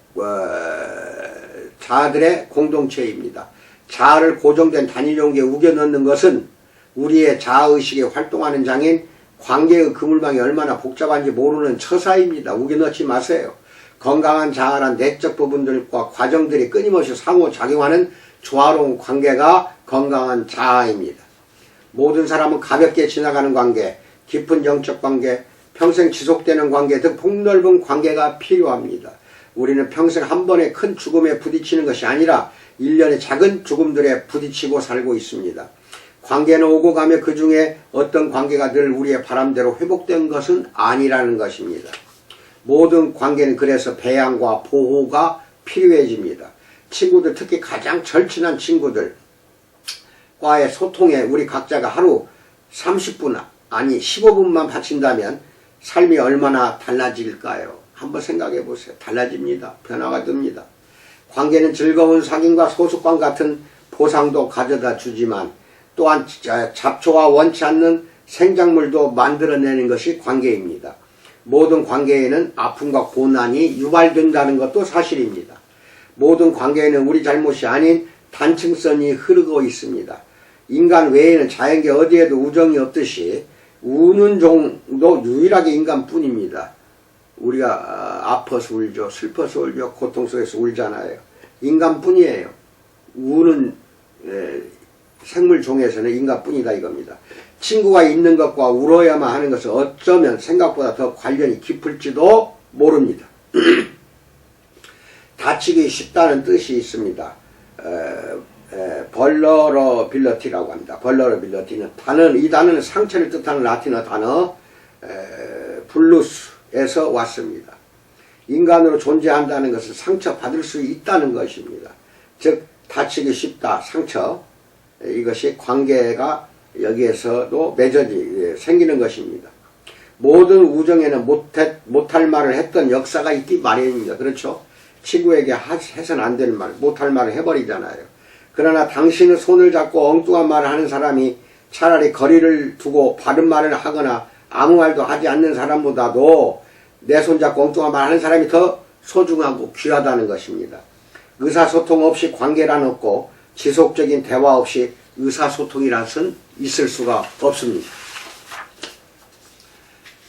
Speaker 1: 공동체입니다. 자아를 고정된 단일 용기에 우겨 넣는 것은 우리의 자아의식에 활동하는 장인 관계의 그물망이 얼마나 복잡한지 모르는 처사입니다. 우겨 넣지 마세요. 건강한 자아란 내적 부분들과 과정들이 끊임없이 상호작용하는 조화로운 관계가 건강한 자아입니다. 모든 사람은 가볍게 지나가는 관계, 깊은 영적 관계, 평생 지속되는 관계 등 폭넓은 관계가 필요합니다. 우리는 평생 한 번의 큰 죽음에 부딪히는 것이 아니라 일련의 작은 죽음들에 부딪히고 살고 있습니다. 관계는 오고 가며 그 중에 어떤 관계가 늘 우리의 바람대로 회복된 것은 아니라는 것입니다. 모든 관계는 그래서 배양과 보호가 필요해집니다. 친구들, 특히 가장 절친한 친구들과의 소통에 우리 각자가 하루 30분 아니 15분만 바친다면 삶이 얼마나 달라질까요? 한번 생각해 보세요. 달라집니다. 변화가 됩니다. 관계는 즐거운 사귐과 소속감 같은 보상도 가져다 주지만 또한 잡초와 원치 않는 생작물도 만들어내는 것이 관계입니다. 모든 관계에는 아픔과 고난이 유발된다는 것도 사실입니다. 모든 관계에는 우리 잘못이 아닌 단층선이 흐르고 있습니다. 인간 외에는 자연계 어디에도 우정이 없듯이 우는 종도 유일하게 인간뿐입니다. 우리가 아파서 울죠. 슬퍼서 울죠. 고통 속에서 울잖아요. 인간뿐이에요. 우는 생물 종에서는 인간뿐이다 이겁니다. 친구가 있는 것과 울어야만 하는 것은 어쩌면 생각보다 더 관련이 깊을지도 모릅니다. 다치기 쉽다는 뜻이 있습니다. 벌러러빌러티라고 합니다. 벌러러빌러티는 이 단어는 상처를 뜻하는 라틴어 단어 블루스에서 왔습니다. 인간으로 존재한다는 것은 상처받을 수 있다는 것입니다. 즉 다치기 쉽다, 상처, 이것이 관계가 여기에서도 생기는 것입니다. 모든 우정에는 못할 말을 했던 역사가 있기 마련입니다. 그렇죠? 친구에게 해서는 안 되는 말, 못할 말을 해버리잖아요. 그러나 당신의 손을 잡고 엉뚱한 말을 하는 사람이 차라리 거리를 두고 바른 말을 하거나 아무 말도 하지 않는 사람보다도 내 손 잡고 엉뚱한 말 하는 사람이 더 소중하고 귀하다는 것입니다. 의사소통 없이 관계란 없고 지속적인 대화 없이 의사소통이란 것은 있을 수가 없습니다.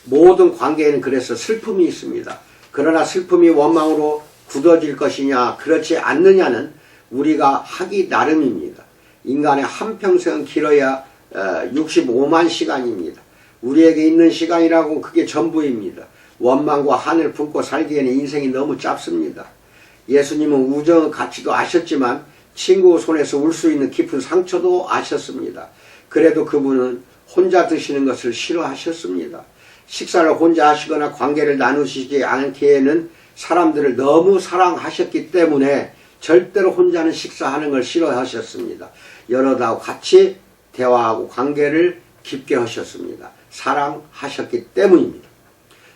Speaker 1: 모든 관계에는 그래서 슬픔이 있습니다. 그러나 슬픔이 원망으로 굳어질 것이냐 그렇지 않느냐는 우리가 하기 나름입니다. 인간의 한평생은 길어야 65만 시간입니다. 우리에게 있는 시간이라고는 그게 전부입니다. 원망과 한을 품고 살기에는 인생이 너무 짧습니다. 예수님은 우정의 가치도 아셨지만 친구 손에서 울 수 있는 깊은 상처도 아셨습니다. 그래도 그분은 혼자 드시는 것을 싫어하셨습니다. 식사를 혼자 하시거나 관계를 나누시지 않기에는 사람들을 너무 사랑하셨기 때문에 절대로 혼자는 식사하는 걸 싫어하셨습니다. 여러다고 같이 대화하고 관계를 깊게 하셨습니다. 사랑하셨기 때문입니다.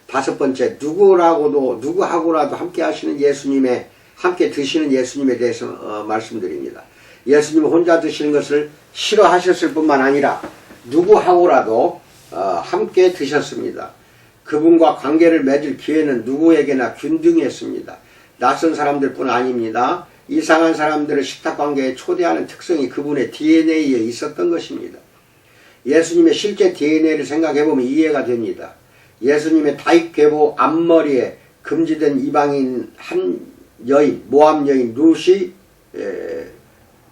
Speaker 1: 다섯 번째, 누구하고라도 함께 하시는 함께 드시는 예수님에 대해서 말씀드립니다. 예수님은 혼자 드시는 것을 싫어하셨을 뿐만 아니라 누구하고라도 함께 드셨습니다. 그분과 관계를 맺을 기회는 누구에게나 균등했습니다. 낯선 사람들 뿐 아닙니다. 이상한 사람들을 식탁관계에 초대하는 특성이 그분의 DNA에 있었던 것입니다. 예수님의 실제 DNA를 생각해보면 이해가 됩니다. 예수님의 다윗 계보 앞머리에 금지된 이방인 한 여인, 모압 여인 룻이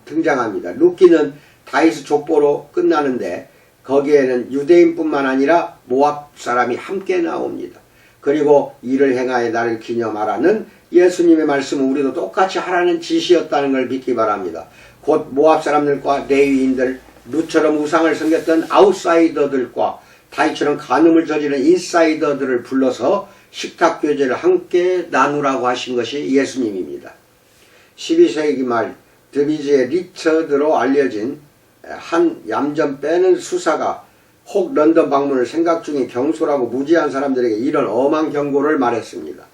Speaker 1: 등장합니다. 룻기는 다윗의 족보로 끝나는데 거기에는 유대인뿐만 아니라 모압 사람이 함께 나옵니다. 그리고 이를 행하여 나를 기념하라는 예수님의 말씀은 우리도 똑같이 하라는 지시였다는 걸 믿기 바랍니다. 곧 모압 사람들과 레위인들, 룻처럼 우상을 섬겼던 아웃사이더들과 다윗처럼 간음을 저지른 인사이더들을 불러서 식탁교제를 함께 나누라고 하신 것이 예수님입니다. 12세기 말 드비지의 리처드로 알려진 한 얌전 빼는 수사가 혹 런던 방문을 생각 중인 경솔하고 무지한 사람들에게 이런 엄한 경고를 말했습니다.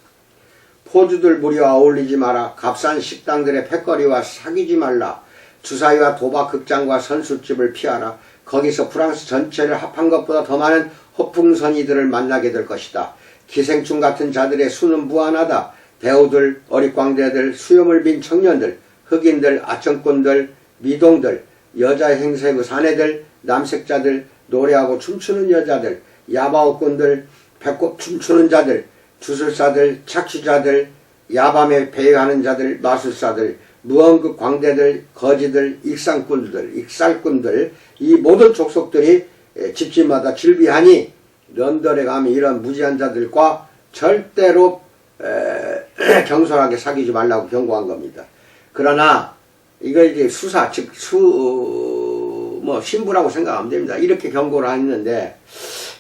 Speaker 1: 포주들 무리와 어울리지 마라. 값싼 식당들의 패거리와 사귀지 말라. 주사위와 도박 극장과 선술집을 피하라. 거기서 프랑스 전체를 합한 것보다 더 많은 허풍선이들을 만나게 될 것이다. 기생충 같은 자들의 수는 무한하다. 배우들, 어릿광대들, 수염을 빈 청년들, 흑인들, 아청꾼들, 미동들, 여자 행세의 사내들, 남색자들, 노래하고 춤추는 여자들, 야바오꾼들, 배꼽 춤추는 자들, 주술사들, 착취자들, 야밤에 배회하는 자들, 마술사들, 무언급 광대들, 거지들, 익살꾼들, 이 모든 족속들이 집집마다 질비하니 런던에 가면 이런 무지한 자들과 절대로 경솔하게 사귀지 말라고 경고한 겁니다. 그러나 이걸 이제 수사, 즉 신부라고 생각하면 됩니다. 이렇게 경고를 했는데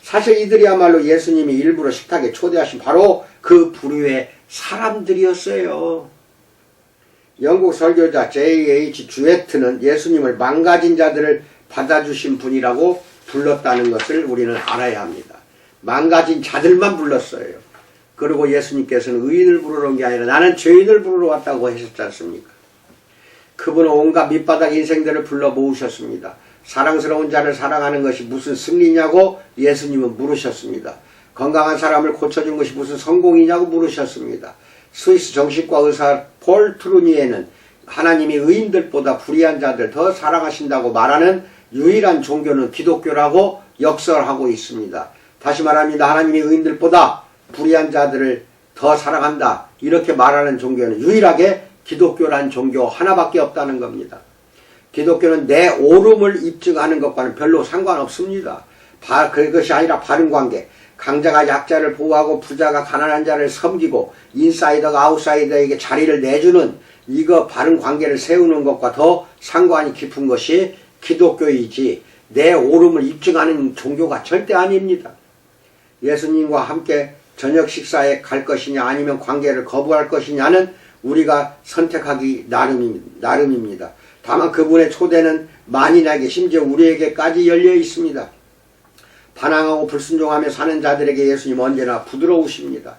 Speaker 1: 사실 이들이야말로 예수님이 일부러 식탁에 초대하신 바로 그 부류의 사람들이었어요. 영국 설교자 J.H. 주에트는 예수님을 망가진 자들을 받아주신 분이라고 불렀다는 것을 우리는 알아야 합니다. 망가진 자들만 불렀어요. 그리고 예수님께서는 의인을 부르러 온 게 아니라 나는 죄인을 부르러 왔다고 하셨지 않습니까? 그분은 온갖 밑바닥 인생들을 불러 모으셨습니다. 사랑스러운 자를 사랑하는 것이 무슨 승리냐고 예수님은 물으셨습니다. 건강한 사람을 고쳐준 것이 무슨 성공이냐고 물으셨습니다. 스위스 정신과 의사 폴 트루니에는 하나님이 의인들보다 불의한 자들 더 사랑하신다고 말하는 유일한 종교는 기독교라고 역설하고 있습니다. 다시 말합니다. 하나님이 의인들보다 불의한 자들을 더 사랑한다. 이렇게 말하는 종교는 유일하게 기독교란 종교 하나밖에 없다는 겁니다. 기독교는 내 옳음을 입증하는 것과는 별로 상관없습니다. 그것이 아니라 바른 관계. 강자가 약자를 보호하고 부자가 가난한 자를 섬기고 인사이더가 아웃사이더에게 자리를 내주는 이거 바른 관계를 세우는 것과 더 상관이 깊은 것이 기독교이지 내 옳음을 입증하는 종교가 절대 아닙니다. 예수님과 함께 저녁 식사에 갈 것이냐 아니면 관계를 거부할 것이냐는 우리가 선택하기 나름입니다. 다만 그분의 초대는 만인에게 심지어 우리에게까지 열려 있습니다. 반항하고 불순종하며 사는 자들에게 예수님 언제나 부드러우십니다.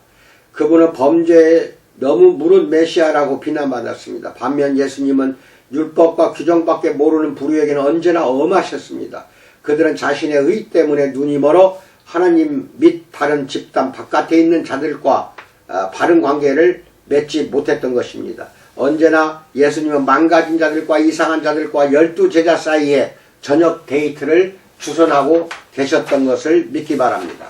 Speaker 1: 그분은 범죄에 너무 무른 메시아라고 비난받았습니다. 반면 예수님은 율법과 규정밖에 모르는 부류에게는 언제나 엄하셨습니다. 그들은 자신의 의 때문에 눈이 멀어 하나님 및 다른 집단 바깥에 있는 자들과 바른 관계를 맺지 못했던 것입니다. 언제나 예수님은 망가진 자들과 이상한 자들과 12제자 사이에 저녁 데이트를 주선하고 계셨던 것을 믿기 바랍니다.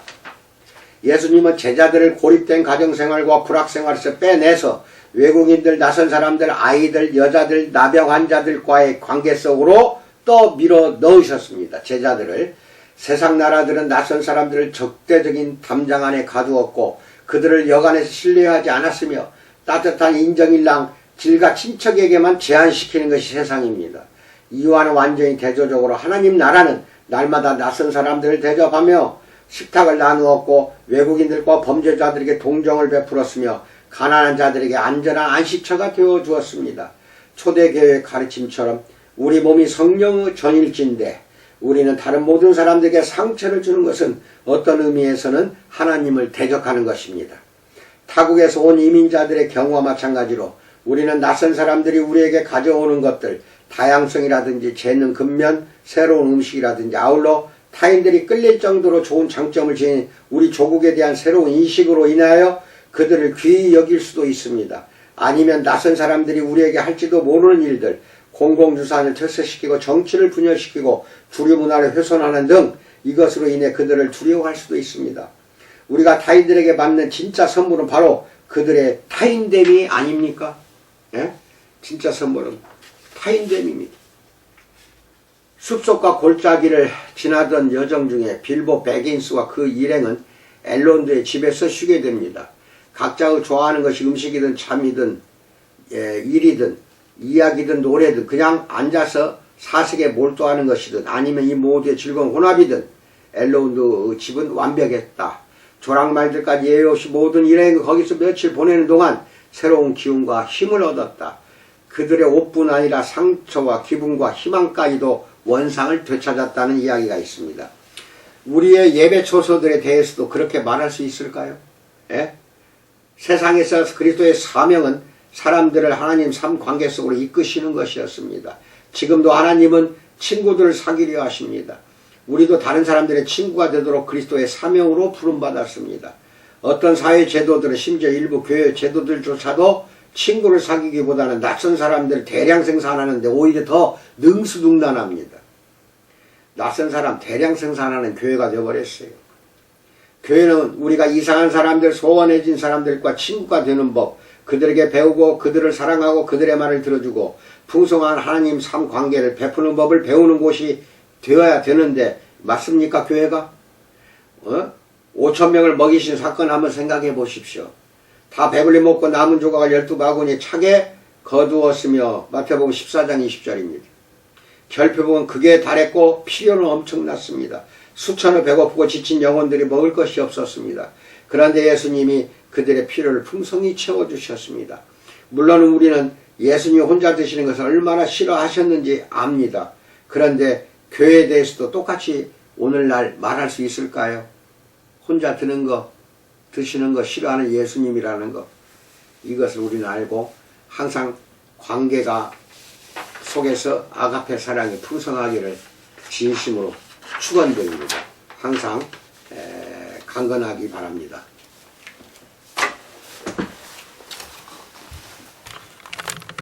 Speaker 1: 예수님은 제자들을 고립된 가정생활과 불학생활에서 빼내서 외국인들, 낯선 사람들, 아이들, 여자들, 나병 환자들과의 관계 속으로 또 밀어 넣으셨습니다. 제자들을. 세상 나라들은 낯선 사람들을 적대적인 담장 안에 가두었고 그들을 여간에서 신뢰하지 않았으며 따뜻한 인정일랑 질과 친척에게만 제한시키는 것이 세상입니다. 이와는 완전히 대조적으로 하나님 나라는 날마다 낯선 사람들을 대접하며 식탁을 나누었고 외국인들과 범죄자들에게 동정을 베풀었으며 가난한 자들에게 안전한 안식처가 되어 주었습니다. 초대교회의 가르침처럼 우리 몸이 성령의 전일지인데 우리는 다른 모든 사람들에게 상처를 주는 것은 어떤 의미에서는 하나님을 대적하는 것입니다. 타국에서 온 이민자들의 경우와 마찬가지로 우리는 낯선 사람들이 우리에게 가져오는 것들, 다양성이라든지 재능, 근면, 새로운 음식이라든지 아울러 타인들이 끌릴 정도로 좋은 장점을 지닌 우리 조국에 대한 새로운 인식으로 인하여 그들을 귀히 여길 수도 있습니다. 아니면 낯선 사람들이 우리에게 할지도 모르는 일들, 공공유산을 퇴색시키고 정치를 분열시키고 주류 문화를 훼손하는 등 이것으로 인해 그들을 두려워할 수도 있습니다. 우리가 타인들에게 받는 진짜 선물은 바로 그들의 타인됨이 아닙니까? 예? 진짜 선물은 타인됨입니다. 숲속과 골짜기를 지나던 여정 중에 빌보 베긴스와 그 일행은 엘론드의 집에서 쉬게 됩니다. 각자의 좋아하는 것이 음식이든 잠이든 일이든 이야기든 노래든 그냥 앉아서 사색에 몰두하는 것이든 아니면 이 모두의 즐거운 혼합이든 엘론드의 집은 완벽했다. 조랑말들까지 예외 없이 모든 일행이 거기서 며칠 보내는 동안 새로운 기운과 힘을 얻었다. 그들의 옷뿐 아니라 상처와 기분과 희망까지도 원상을 되찾았다는 이야기가 있습니다. 우리의 예배 초소들에 대해서도 그렇게 말할 수 있을까요? 예? 세상에서 그리스도의 사명은 사람들을 하나님 삶 관계 속으로 이끄시는 것이었습니다. 지금도 하나님은 친구들을 사귀려 하십니다. 우리도 다른 사람들의 친구가 되도록 그리스도의 사명으로 부름받았습니다. 어떤 사회 제도들은 심지어 일부 교회 제도들조차도 친구를 사귀기보다는 낯선 사람들을 대량 생산하는데 오히려 더 능수능란합니다. 낯선 사람 대량 생산하는 교회가 되어버렸어요. 교회는 우리가 이상한 사람들, 소원해진 사람들과 친구가 되는 법, 그들에게 배우고 그들을 사랑하고 그들의 말을 들어주고 풍성한 하나님 삶 관계를 베푸는 법을 배우는 곳이 되어야 되는데 맞습니까? 교회가? 5,000명을 먹이신 사건 한번 생각해 보십시오. 다 배불리 먹고 남은 조각을 12바구니에 차게 거두었으며 마태복음 14장 20절입니다. 결핍은 극에 달했고 필요는 엄청났습니다. 수천을 배고프고 지친 영혼들이 먹을 것이 없었습니다. 그런데 예수님이 그들의 필요를 풍성히 채워주셨습니다. 물론 우리는 예수님이 혼자 드시는 것을 얼마나 싫어하셨는지 압니다. 그런데 교회에 대해서도 똑같이 오늘날 말할 수 있을까요? 혼자 드는 거 드시는 거 싫어하는 예수님이라는 거, 이것을 우리는 알고 항상 관계가 속에서 아가페 사랑이 풍성하기를 진심으로 축원드립니다. 항상 강건하기 바랍니다.